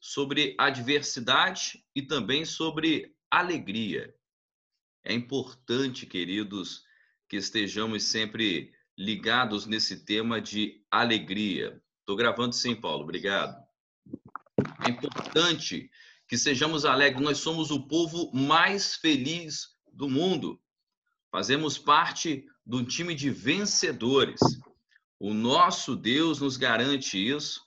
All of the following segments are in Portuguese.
sobre adversidade e também sobre alegria. É importante, queridos, que estejamos sempre ligados nesse tema de alegria. Estou gravando sim, Paulo, obrigado. É importante que sejamos alegres. Nós somos o povo mais feliz do mundo. Fazemos parte de um time de vencedores. O nosso Deus nos garante isso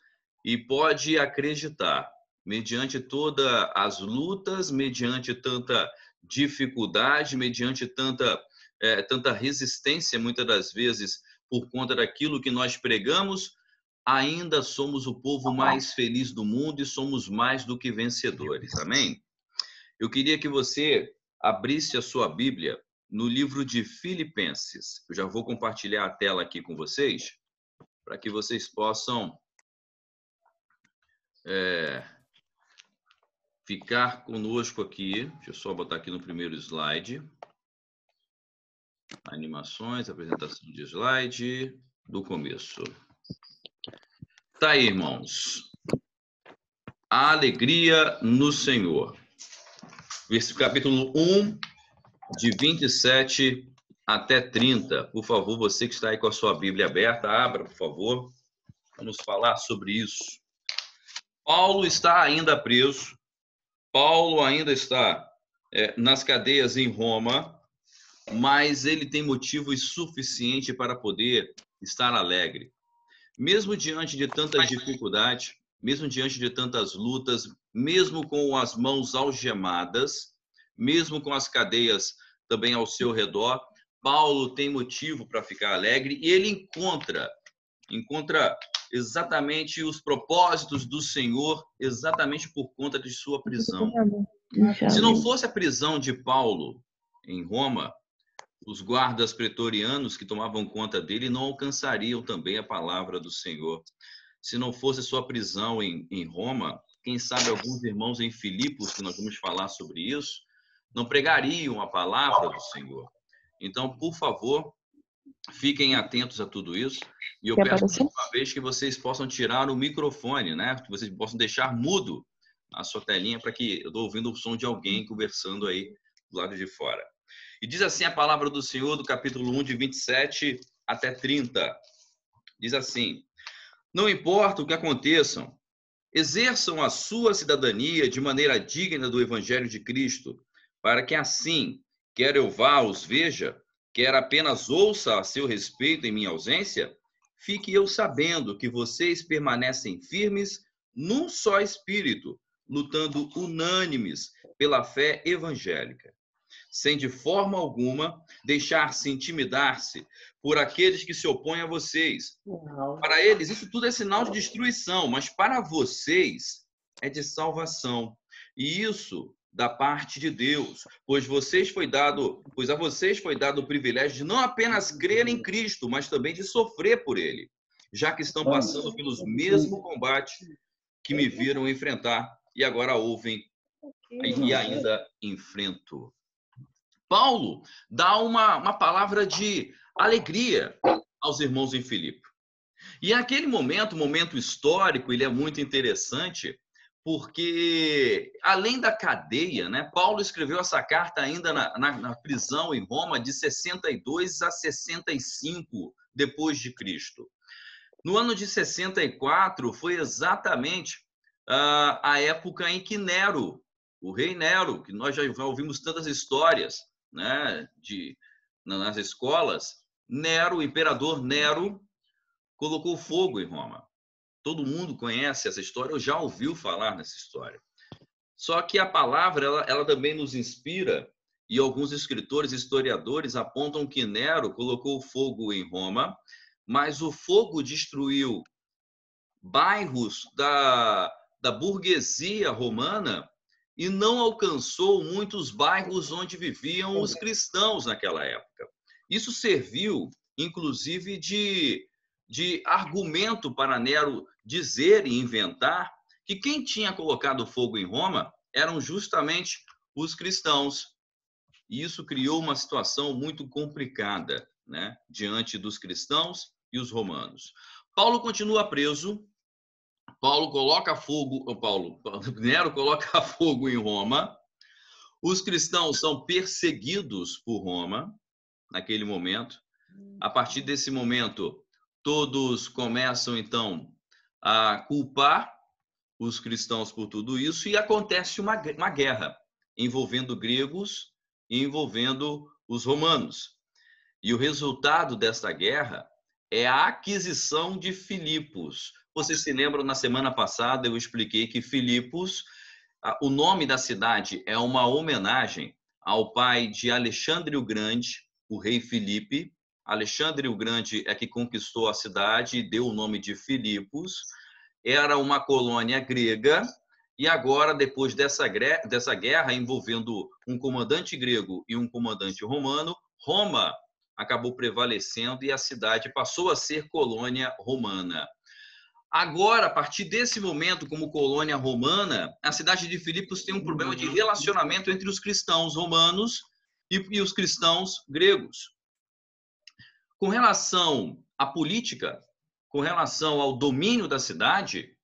e pode acreditar, mediante todas as lutas, mediante tanta dificuldade, mediante tanta resistência, muitas das vezes, por conta daquilo que nós pregamos, ainda somos o povo mais feliz do mundo e somos mais do que vencedores. Amém? Eu queria que você abrisse a sua Bíblia no livro de Filipenses. Eu já vou compartilhar a tela aqui com vocês, para que vocês possam ficar conosco aqui. Deixa eu só botar aqui no primeiro slide. Animações, apresentação de slide, do começo. Tá aí, irmãos. A alegria no Senhor. Capítulo 1, de 27 até 30. Por favor, você que está aí com a sua Bíblia aberta, abra, por favor. Vamos falar sobre isso. Paulo está ainda preso. Paulo ainda está nas cadeias em Roma, mas ele tem motivos suficientes para poder estar alegre. Mesmo diante de tantas dificuldades, mesmo diante de tantas lutas, mesmo com as mãos algemadas, mesmo com as cadeias também ao seu redor, Paulo tem motivo para ficar alegre e ele encontra exatamente os propósitos do Senhor, exatamente por conta de sua prisão. Se não fosse a prisão de Paulo em Roma, os guardas pretorianos que tomavam conta dele não alcançariam também a palavra do Senhor. Se não fosse sua prisão em Roma, quem sabe alguns irmãos em Filipos, que nós vamos falar sobre isso, não pregariam a palavra do Senhor. Então, por favor, fiquem atentos a tudo isso. E eu peço mais uma vez que vocês possam tirar o microfone, né? Que vocês possam deixar mudo a sua telinha para que eu estou ouvindo o som de alguém conversando aí do lado de fora. E diz assim a palavra do Senhor, do capítulo 1, de 27 até 30. Diz assim: não importa o que aconteçam, exerçam a sua cidadania de maneira digna do Evangelho de Cristo, para que assim, quer eu vá os veja, quer apenas ouça a seu respeito em minha ausência, fique eu sabendo que vocês permanecem firmes num só espírito, lutando unânimes pela fé evangélica, sem de forma alguma deixar-se intimidar-se por aqueles que se opõem a vocês. Para eles, isso tudo é sinal de destruição, mas para vocês é de salvação. E isso da parte de Deus, pois a vocês foi dado o privilégio de não apenas crer em Cristo, mas também de sofrer por ele, já que estão passando pelos mesmos combates que me viram enfrentar e agora ouvem e ainda enfrento. Paulo dá uma palavra de alegria aos irmãos em Filipe. E aquele momento histórico, ele é muito interessante, porque além da cadeia, né, Paulo escreveu essa carta ainda na prisão em Roma de 62 a 65 depois de Cristo. No ano de 64 foi exatamente a época em que Nero, o rei Nero, que nós já ouvimos tantas histórias, né, nas escolas, Nero, o imperador Nero, colocou fogo em Roma. Todo mundo conhece essa história, ou já ouviu falar nessa história. Só que a palavra, ela também nos inspira, e alguns escritores e historiadores apontam que Nero colocou fogo em Roma, mas o fogo destruiu bairros da burguesia romana e não alcançou muitos bairros onde viviam os cristãos naquela época. Isso serviu, inclusive, de argumento para Nero dizer e inventar que quem tinha colocado fogo em Roma eram justamente os cristãos. E isso criou uma situação muito complicada, né, diante dos cristãos e os romanos. Paulo continua preso, Nero coloca fogo em Roma. Os cristãos são perseguidos por Roma naquele momento. A partir desse momento, todos começam então a culpar os cristãos por tudo isso e acontece uma guerra envolvendo gregos e envolvendo os romanos. E o resultado desta guerra é a aquisição de Filipos. Vocês se lembram, na semana passada eu expliquei que Filipos, o nome da cidade é uma homenagem ao pai de Alexandre o Grande, o rei Filipe. Alexandre o Grande é que conquistou a cidade e deu o nome de Filipos. Era uma colônia grega e agora, depois dessa guerra envolvendo um comandante grego e um comandante romano, Roma acabou prevalecendo e a cidade passou a ser colônia romana. Agora, a partir desse momento, como colônia romana, a cidade de Filipos tem um problema de relacionamento entre os cristãos romanos e os cristãos gregos. Com relação à política, com relação ao domínio da cidade,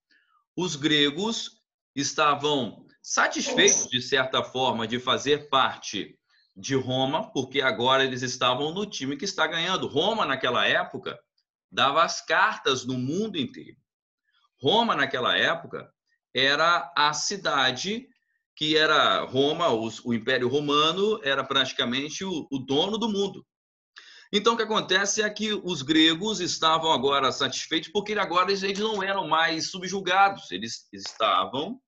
os gregos estavam satisfeitos, de certa forma, de fazer parte de Roma, porque agora eles estavam no time que está ganhando. Roma, naquela época, dava as cartas no mundo inteiro. Roma, naquela época, era a cidade que era Roma, o Império Romano era praticamente o dono do mundo. Então, o que acontece é que os gregos estavam agora satisfeitos porque agora eles não eram mais subjugados, eles estavam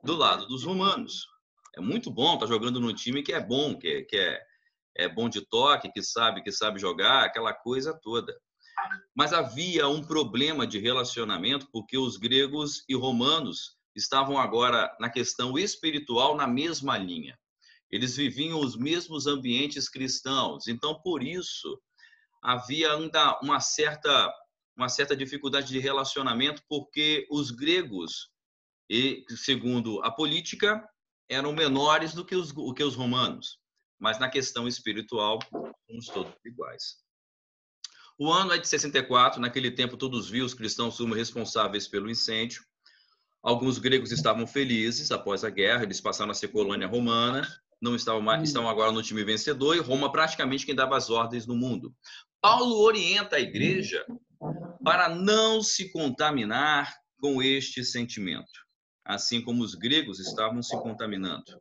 do lado dos romanos. É muito bom estar jogando num time que é bom, que é bom de toque, que sabe jogar, aquela coisa toda. Mas havia um problema de relacionamento porque os gregos e romanos estavam agora na questão espiritual na mesma linha. Eles viviam os mesmos ambientes cristãos. Então, por isso, havia ainda uma certa dificuldade de relacionamento, porque os gregos, segundo a política, eram menores do que os romanos. Mas na questão espiritual, somos todos iguais. O ano é de 64, naquele tempo todos viam os cristãos como responsáveis pelo incêndio. Alguns gregos estavam felizes após a guerra, eles passaram a ser colônia romana, não estão agora no time vencedor, e Roma praticamente quem dava as ordens no mundo. Paulo orienta a igreja para não se contaminar com este sentimento, assim como os gregos estavam se contaminando.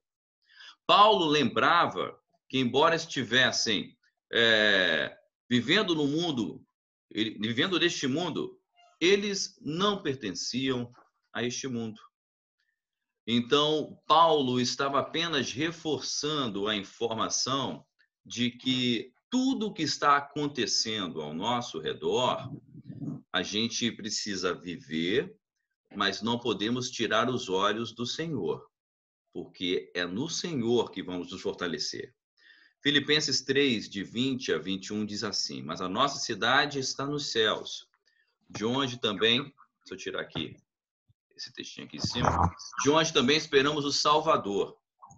Paulo lembrava que, embora estivessem vivendo no mundo, vivendo neste mundo, eles não pertenciam a este mundo. Então, Paulo estava apenas reforçando a informação de que tudo o que está acontecendo ao nosso redor, a gente precisa viver, mas não podemos tirar os olhos do Senhor, porque é no Senhor que vamos nos fortalecer. Filipenses 3, de 20 a 21, diz assim: mas a nossa cidade está nos céus, de onde também, deixa eu tirar aqui esse textinho aqui em cima, de onde também esperamos o Salvador,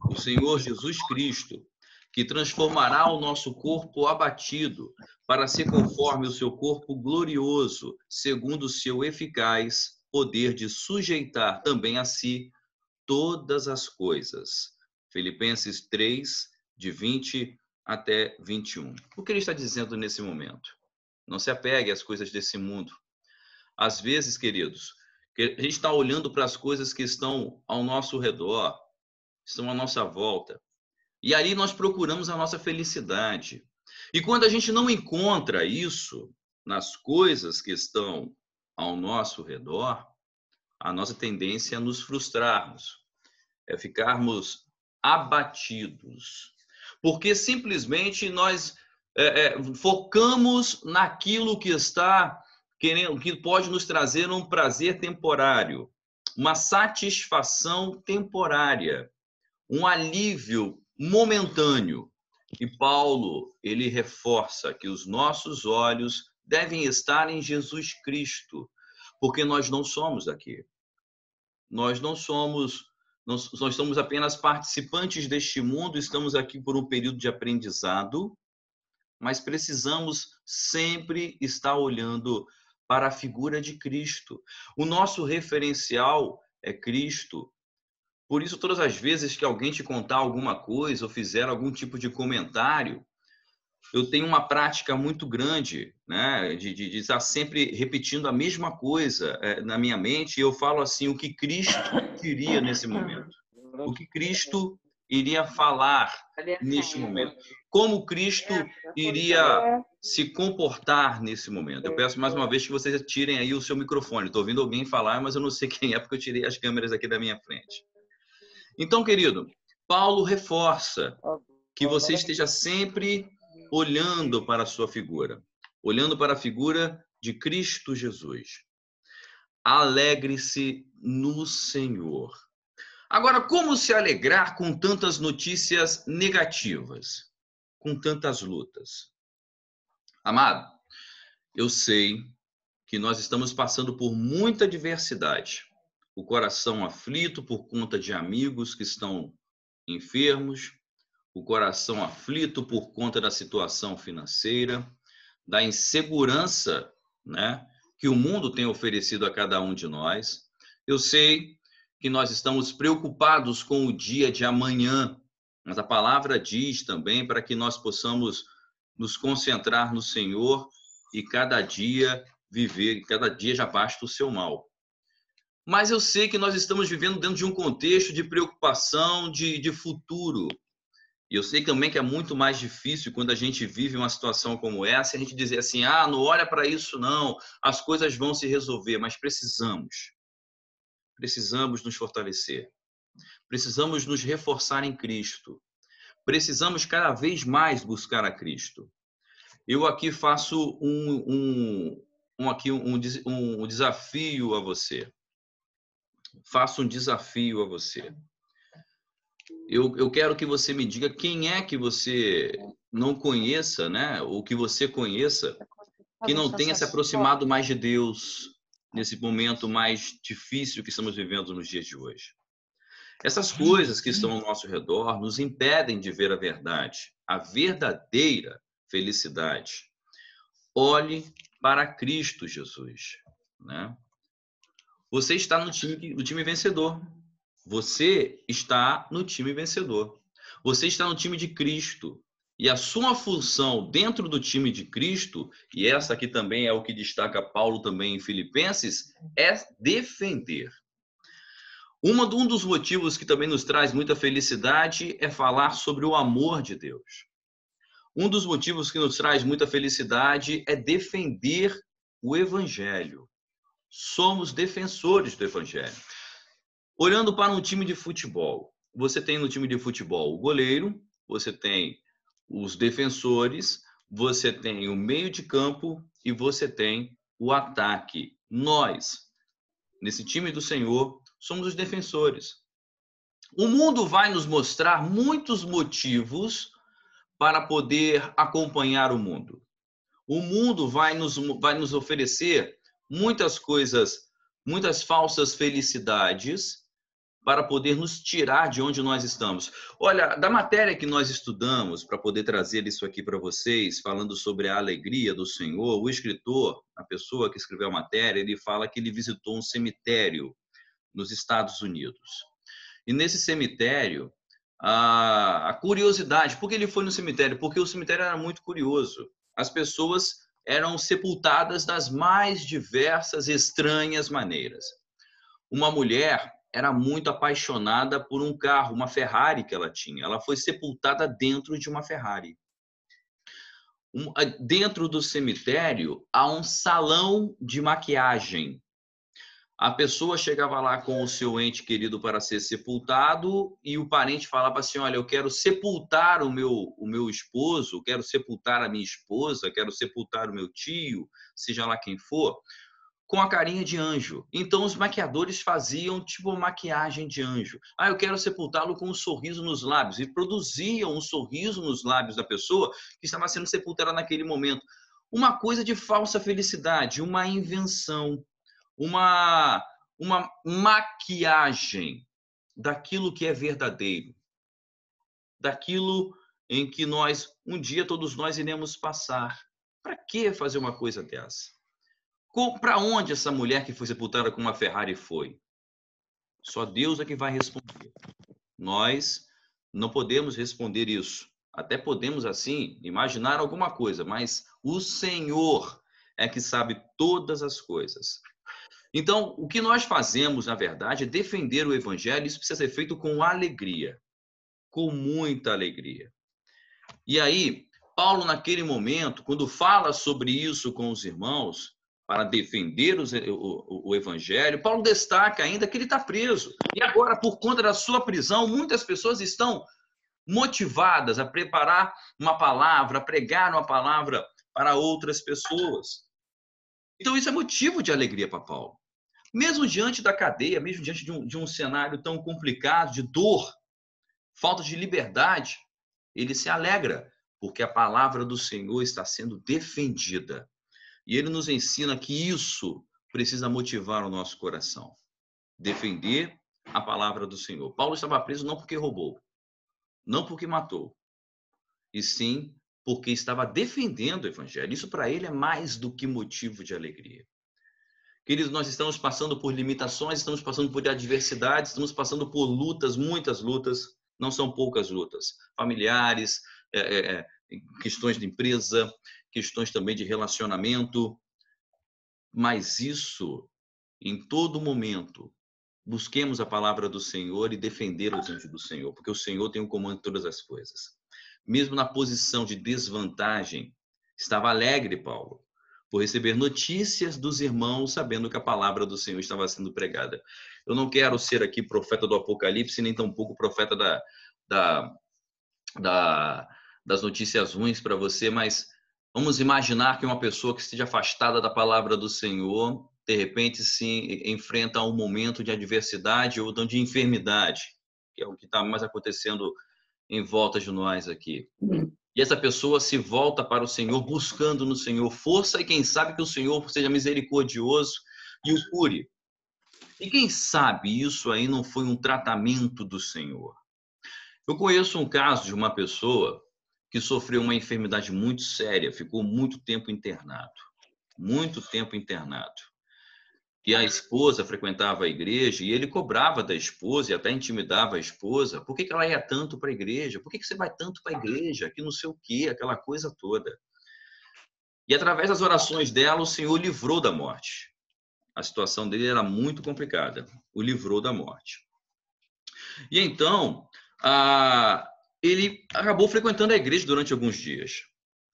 o Senhor Jesus Cristo, que transformará o nosso corpo abatido para ser conforme o seu corpo glorioso, segundo o seu eficaz poder de sujeitar também a si todas as coisas. Filipenses 3, de 20 até 21. O que ele está dizendo nesse momento? Não se apegue às coisas desse mundo. Às vezes, queridos, a gente está olhando para as coisas que estão ao nosso redor, estão à nossa volta, e ali nós procuramos a nossa felicidade. E quando a gente não encontra isso nas coisas que estão ao nosso redor, a nossa tendência é nos frustrarmos, é ficarmos abatidos, porque simplesmente nós focamos naquilo que está querendo, que pode nos trazer um prazer temporário, uma satisfação temporária, um alívio momentâneo. E Paulo, ele reforça que os nossos olhos devem estar em Jesus Cristo, porque nós não somos daqui. Nós não somos, nós somos apenas participantes deste mundo, estamos aqui por um período de aprendizado, mas precisamos sempre estar olhando para a figura de Cristo. O nosso referencial é Cristo. Por isso, todas as vezes que alguém te contar alguma coisa ou fizer algum tipo de comentário, eu tenho uma prática muito grande, né, de estar sempre repetindo a mesma coisa na minha mente, e eu falo assim, o que Cristo diria nesse momento. O que Cristo iria falar neste momento. Como Cristo iria se comportar nesse momento. Eu peço mais uma vez que vocês tirem aí o seu microfone. Estou ouvindo alguém falar, mas eu não sei quem é, porque eu tirei as câmeras aqui da minha frente. Então, querido, Paulo reforça que você esteja sempre olhando para a sua figura, olhando para a figura de Cristo Jesus. Alegre-se no Senhor. Agora, como se alegrar com tantas notícias negativas, com tantas lutas? Amado, eu sei que nós estamos passando por muita adversidade. O coração aflito por conta de amigos que estão enfermos, o coração aflito por conta da situação financeira, da insegurança, né, que o mundo tem oferecido a cada um de nós. Eu sei que nós estamos preocupados com o dia de amanhã, mas a palavra diz também para que nós possamos nos concentrar no Senhor e cada dia viver, cada dia já basta o seu mal. Mas eu sei que nós estamos vivendo dentro de um contexto de preocupação, de futuro. E eu sei também que é muito mais difícil quando a gente vive uma situação como essa, a gente dizer assim, não olha para isso não, as coisas vão se resolver, mas precisamos nos fortalecer, precisamos nos reforçar em Cristo, precisamos cada vez mais buscar a Cristo. Eu aqui faço um desafio a você, faço um desafio a você. Eu quero que você me diga quem é que você não conheça, né? Ou que você conheça, que não tenha se aproximado mais de Deus nesse momento mais difícil que estamos vivendo nos dias de hoje. Essas coisas que estão ao nosso redor nos impedem de ver a verdade, a verdadeira felicidade. Olhe para Cristo Jesus, né? Você está no time vencedor. Você está no time vencedor. Você está no time de Cristo. E a sua função dentro do time de Cristo, e essa aqui também é o que destaca Paulo também em Filipenses, é defender. Um dos motivos que também nos traz muita felicidade é falar sobre o amor de Deus. Um dos motivos que nos traz muita felicidade é defender o Evangelho. Somos defensores do Evangelho. Olhando para um time de futebol, você tem no time de futebol o goleiro, você tem os defensores, você tem o meio de campo e você tem o ataque. Nós, nesse time do Senhor, somos os defensores. O mundo vai nos mostrar muitos motivos para poder acompanhar o mundo. O mundo vai nos oferecer muitas coisas, muitas falsas felicidades para poder nos tirar de onde nós estamos. Olha, da matéria que nós estudamos, para poder trazer isso aqui para vocês, falando sobre a alegria do Senhor, o escritor, a pessoa que escreveu a matéria, ele fala que ele visitou um cemitério nos Estados Unidos. E nesse cemitério, a curiosidade, por que ele foi no cemitério? Porque o cemitério era muito curioso. As pessoas eram sepultadas das mais diversas, estranhas maneiras. Uma mulher era muito apaixonada por um carro, uma Ferrari que ela tinha. Ela foi sepultada dentro de uma Ferrari. Dentro do cemitério há um salão de maquiagem. A pessoa chegava lá com o seu ente querido para ser sepultado e o parente falava assim, olha, eu quero sepultar o meu esposo, quero sepultar a minha esposa, quero sepultar o meu tio, seja lá quem for, com a carinha de anjo. Então os maquiadores faziam tipo maquiagem de anjo. Eu quero sepultá-lo com um sorriso nos lábios. E produziam um sorriso nos lábios da pessoa que estava sendo sepultada naquele momento. Uma coisa de falsa felicidade, uma invenção, uma maquiagem daquilo que é verdadeiro, daquilo em que um dia todos nós iremos passar. Para que fazer uma coisa dessa? Para onde essa mulher que foi sepultada com uma Ferrari foi? Só Deus é que vai responder. Nós não podemos responder isso. Até podemos, assim, imaginar alguma coisa, mas o Senhor é que sabe todas as coisas. Então, o que nós fazemos, na verdade, é defender o Evangelho. Isso precisa ser feito com alegria, com muita alegria. E aí, Paulo, naquele momento, quando fala sobre isso com os irmãos, para defender o Evangelho, Paulo destaca ainda que ele está preso. E agora, por conta da sua prisão, muitas pessoas estão motivadas a preparar uma palavra, a pregar uma palavra para outras pessoas. Então, isso é motivo de alegria para Paulo. Mesmo diante da cadeia, mesmo diante de um cenário tão complicado, de dor, falta de liberdade, ele se alegra, porque a palavra do Senhor está sendo defendida. E ele nos ensina que isso precisa motivar o nosso coração. Defender a palavra do Senhor. Paulo estava preso não porque roubou, não porque matou, e sim porque estava defendendo o Evangelho. Isso para ele é mais do que motivo de alegria. Queridos, nós estamos passando por limitações, estamos passando por adversidades, estamos passando por lutas, muitas lutas, não são poucas lutas, familiares, questões de empresa, questões também de relacionamento, mas isso, em todo momento, busquemos a palavra do Senhor e defendê-la diante do Senhor, porque o Senhor tem o comando de todas as coisas. Mesmo na posição de desvantagem, estava alegre Paulo, por receber notícias dos irmãos, sabendo que a palavra do Senhor estava sendo pregada. Eu não quero ser aqui profeta do Apocalipse, nem tampouco profeta das notícias ruins para você, mas vamos imaginar que uma pessoa que esteja afastada da palavra do Senhor, de repente se enfrenta a um momento de adversidade ou de enfermidade, que é o que está mais acontecendo em volta de nós aqui. E essa pessoa se volta para o Senhor, buscando no Senhor força, e quem sabe que o Senhor seja misericordioso e o cure. E quem sabe isso aí não foi um tratamento do Senhor. Eu conheço um caso de uma pessoa que sofreu uma enfermidade muito séria, ficou muito tempo internado. E a esposa frequentava a igreja e ele cobrava da esposa e até intimidava a esposa. Por que ela ia tanto para a igreja? Por que você vai tanto para a igreja? Que não sei o quê, aquela coisa toda. E através das orações dela, o Senhor livrou da morte. A situação dele era muito complicada. O livrou da morte. E então, ele acabou frequentando a igreja durante alguns dias.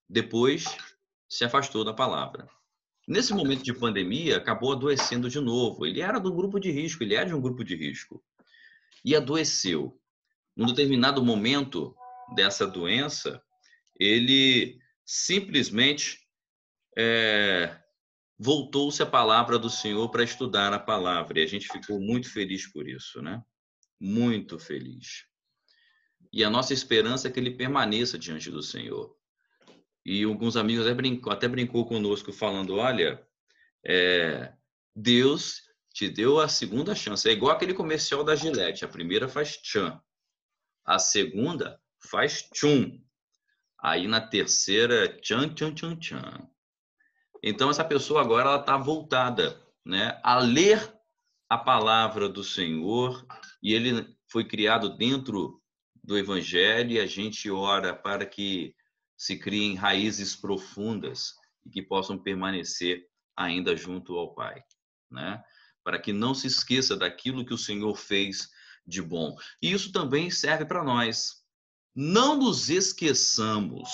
Depois, se afastou da palavra. Nesse momento de pandemia, acabou adoecendo de novo. Ele era do grupo de risco, ele é de um grupo de risco. E adoeceu. Num determinado momento dessa doença, ele simplesmente voltou-se à palavra do Senhor para estudar a palavra. E a gente ficou muito feliz por isso, né? Muito feliz. E a nossa esperança é que ele permaneça diante do Senhor. E alguns amigos até brincou conosco falando, olha, Deus te deu a segunda chance. É igual aquele comercial da Gillette. A primeira faz tchan. A segunda faz tchum. Aí na terceira, tchan, tchan, tchan, tchan. Então essa pessoa agora ela está voltada, né, a ler a palavra do Senhor. E ele foi criado dentro do Evangelho e a gente ora para que se criem raízes profundas e que possam permanecer ainda junto ao Pai, né? Para que não se esqueça daquilo que o Senhor fez de bom. E isso também serve para nós. Não nos esqueçamos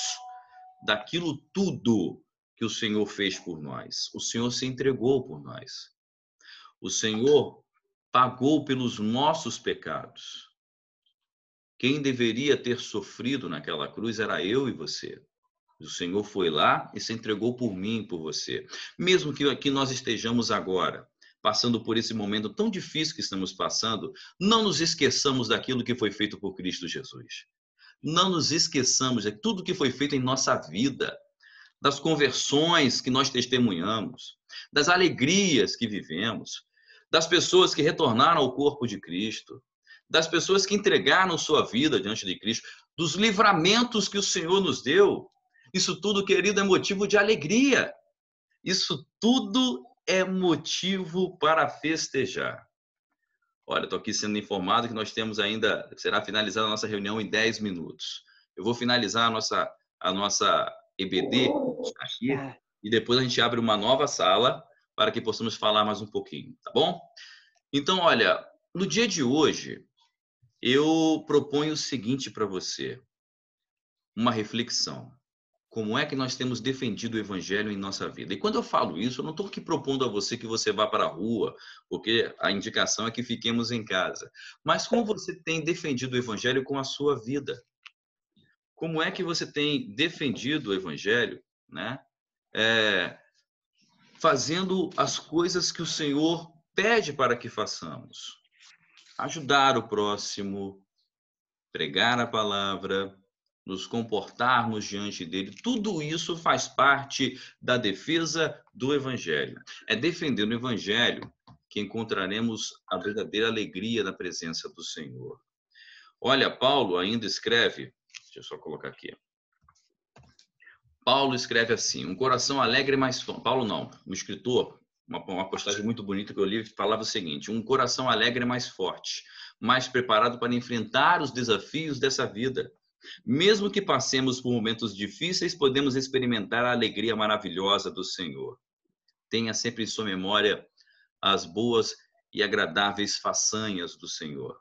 daquilo tudo que o Senhor fez por nós. O Senhor se entregou por nós. O Senhor pagou pelos nossos pecados. Quem deveria ter sofrido naquela cruz era eu e você. O Senhor foi lá e se entregou por mim e por você. Mesmo que aqui nós estejamos agora, passando por esse momento tão difícil que estamos passando, não nos esqueçamos daquilo que foi feito por Cristo Jesus. Não nos esqueçamos de tudo que foi feito em nossa vida, das conversões que nós testemunhamos, das alegrias que vivemos, das pessoas que retornaram ao corpo de Cristo, das pessoas que entregaram sua vida diante de Cristo, dos livramentos que o Senhor nos deu. Isso tudo, querido, é motivo de alegria. Isso tudo é motivo para festejar. Olha, estou aqui sendo informado que nós temos ainda, será finalizada a nossa reunião em 10 minutos. Eu vou finalizar a nossa EBD aqui e depois a gente abre uma nova sala para que possamos falar mais um pouquinho, tá bom? Então, olha, no dia de hoje, eu proponho o seguinte para você, uma reflexão. Como é que nós temos defendido o evangelho em nossa vida? E quando eu falo isso, eu não estou aqui propondo a você que você vá para a rua, porque a indicação é que fiquemos em casa. Mas como você tem defendido o evangelho com a sua vida? Como é que você tem defendido o evangelho, né? Fazendo as coisas que o Senhor pede para que façamos. Ajudar o próximo, pregar a palavra, nos comportarmos diante dele, tudo isso faz parte da defesa do Evangelho. É defendendo o Evangelho que encontraremos a verdadeira alegria da presença do Senhor. Olha, Paulo ainda escreve, deixa eu só colocar aqui. Paulo escreve assim, um coração alegre mais forte. Paulo não, um escritor, uma postagem muito bonita que eu li, falava o seguinte, um coração alegre mais forte, mais preparado para enfrentar os desafios dessa vida. Mesmo que passemos por momentos difíceis, podemos experimentar a alegria maravilhosa do Senhor. Tenha sempre em sua memória as boas e agradáveis façanhas do Senhor.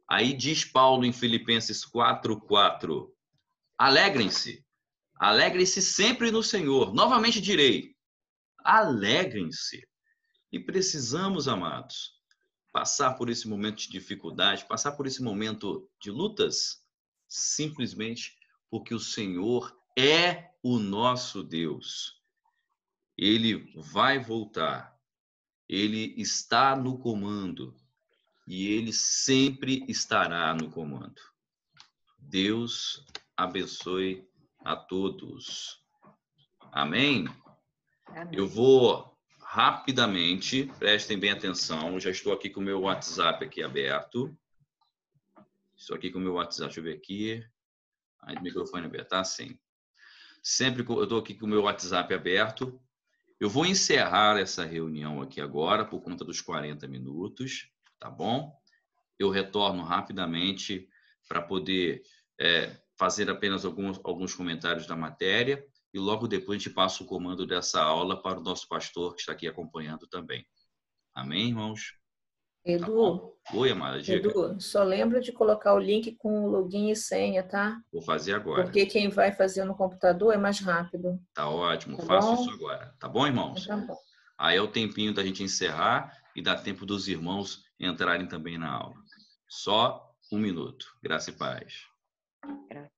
Aí diz Paulo em Filipenses 4:4, alegrem-se, alegrem-se sempre no Senhor. Novamente direi, alegrem-se. E precisamos, amados, passar por esse momento de dificuldade, passar por esse momento de lutas, simplesmente porque o Senhor é o nosso Deus. Ele vai voltar. Ele está no comando e ele sempre estará no comando. Deus abençoe a todos. Amém? Amém. Eu vou rapidamente, prestem bem atenção, já estou aqui com o meu WhatsApp aqui aberto. Estou aqui com o meu WhatsApp, deixa eu ver aqui. Aí o microfone aberto, tá? Sim. Sempre eu estou aqui com o meu WhatsApp aberto. Eu vou encerrar essa reunião aqui agora, por conta dos 40 minutos, tá bom? Eu retorno rapidamente para poder fazer apenas alguns comentários da matéria e logo depois a gente passa o comando dessa aula para o nosso pastor que está aqui acompanhando também. Amém, irmãos? Edu, tá Oi, amada, diga. Edu, só lembra de colocar o link com o login e senha, tá? Vou fazer agora. Porque quem vai fazer no computador é mais rápido. Tá ótimo, tá faço bom? isso agora. Tá bom, irmãos? Tá bom. Aí é o tempinho da gente encerrar e dá tempo dos irmãos entrarem também na aula. Só 1 minuto. Graça e paz. Graças.